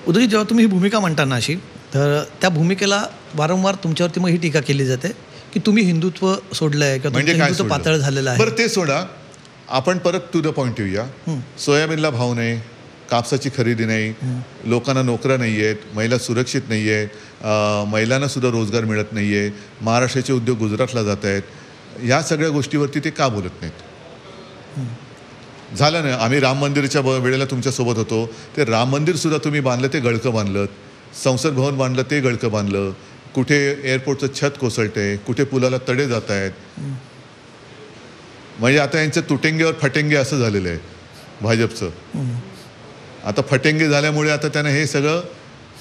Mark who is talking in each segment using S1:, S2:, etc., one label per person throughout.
S1: उदयजी, जेव्हा तुम्ही ही भूमिका म्हणता ना अशी, तर त्या भूमिकेला वारंवार तुमच्यावरती मग ही टीका केली जाते की तुम्ही हिंदुत्व सोडलंय किंवा
S2: म्हणजे
S1: हिंदुत्व पातळ झालेलं आहे.
S2: बरं ते सोडा, आपण परत टू द पॉईंट येऊया. सोयाबीनला भाव नाही, कापसाची खरेदी नाही, लोकांना नोकऱ्या नाही आहेत, महिला सुरक्षित नाही आहेत, महिलांना सुद्धा रोजगार मिळत नाही आहे, महाराष्ट्राचे उद्योग गुजरातला जात आहेत. ह्या सगळ्या गोष्टीवरती ते का बोलत नाहीत? झालं ना, आम्ही राम मंदिराच्या वेळेला तुमच्यासोबत होतो. ते राम मंदिरसुद्धा तुम्ही बांधलं, ते गळकं बांधलं. संसद भवन बांधलं, ते गळकं बांधलं. कुठे एअरपोर्टचं छत कोसळतंय, कुठे पुलाला तडे जात आहेत. म्हणजे आता यांचं तुटेंगे और फटेंगे असं झालेलं आहे भाजपचं. आता फटेंगे झाल्यामुळे आता त्यांना हे सगळं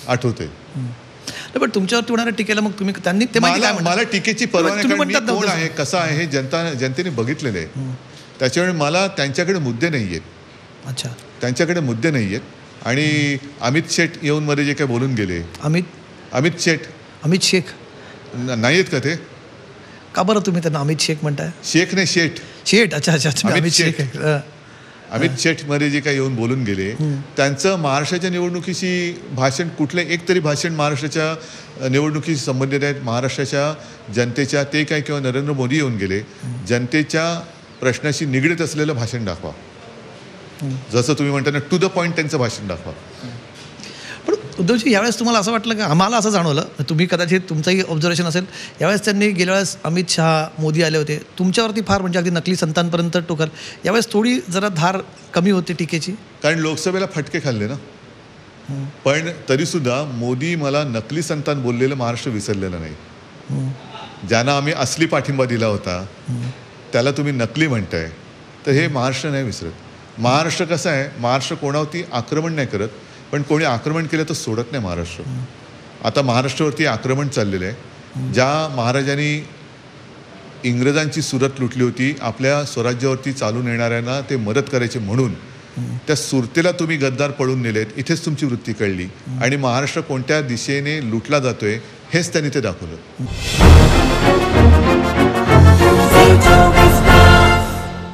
S2: आठवतंय.
S1: पण तुमच्यावरती होणाऱ्या टीकेला मग तुम्ही त्यांनी ते
S2: मला टीकेची पर्वा नाही, कारण मी कोण आहे, कसं आहे हे जनतेने बघितलेलं आहे. त्याच्यामुळे मला त्यांच्याकडे मुद्दे नाही आहेत.
S1: अच्छा,
S2: त्यांच्याकडे मुद्दे नाही आहेत. आणि अमित शेठ येऊन मध्ये जे काय बोलून गेले, अमित शेख नाही आहेत का? ते
S1: का बरं तुम्ही त्यांना अमित शेख म्हणताय?
S2: शेख नाही, शेठ.
S1: अच्छा, अमित शेख.
S2: अमित शेठ मध्ये जे काही येऊन बोलून गेले, त्यांचं महाराष्ट्राच्या निवडणुकीशी भाषण, कुठलं एक तरी भाषण महाराष्ट्राच्या निवडणुकीशी संबंधित आहेत, महाराष्ट्राच्या जनतेच्या, ते काय, किंवा नरेंद्र मोदी येऊन गेले, जनतेच्या प्रश्नाशी निगडीत असलेलं भाषण दाखवा. जसं तुम्ही म्हणता ना, टू द पॉईंट त्यांचं भाषण दाखवा.
S1: पण उद्धवजी, यावेळेस तुम्हाला असं वाटलं का, आम्हाला असं जाणवलं, तुम्ही कदाचित तुमचंही ऑब्झर्वेशन असेल, यावेळेस त्यांनी गेल्या वेळेस अमित शहा, मोदी आले होते, तुमच्यावरती फार म्हणजे अगदी नकली संतांपर्यंत टोकल, यावेळेस थोडी जरा धार कमी होते टीकेची?
S2: कारण लोकसभेला फटके खाल्ले ना. पण तरीसुद्धा मोदी मला नकली संतान बोललेलं महाराष्ट्र विसरलेलं नाही. ज्यांना आम्ही असली पाठिंबा दिला होता त्याला तुम्ही नकली म्हणताय, तर हे महाराष्ट्र नाही विसरत. महाराष्ट्र कसं आहे, महाराष्ट्र कोणावरती आक्रमण नाही करत, पण कोणी आक्रमण केलं तर सोडत नाही महाराष्ट्र. आता महाराष्ट्रावरती आक्रमण चाललेलं आहे. ज्या महाराजांनी इंग्रजांची सुरत लुटली होती, आपल्या स्वराज्यावरती चालून येणाऱ्यांना ते मदत करायचे म्हणून, त्या सुरतेला तुम्ही गद्दार पळून नेलेत. इथेच तुमची वृत्ती कळली. आणि महाराष्ट्र कोणत्या दिशेने लुटला जातोय हेच त्यांनी ते दाखवलं.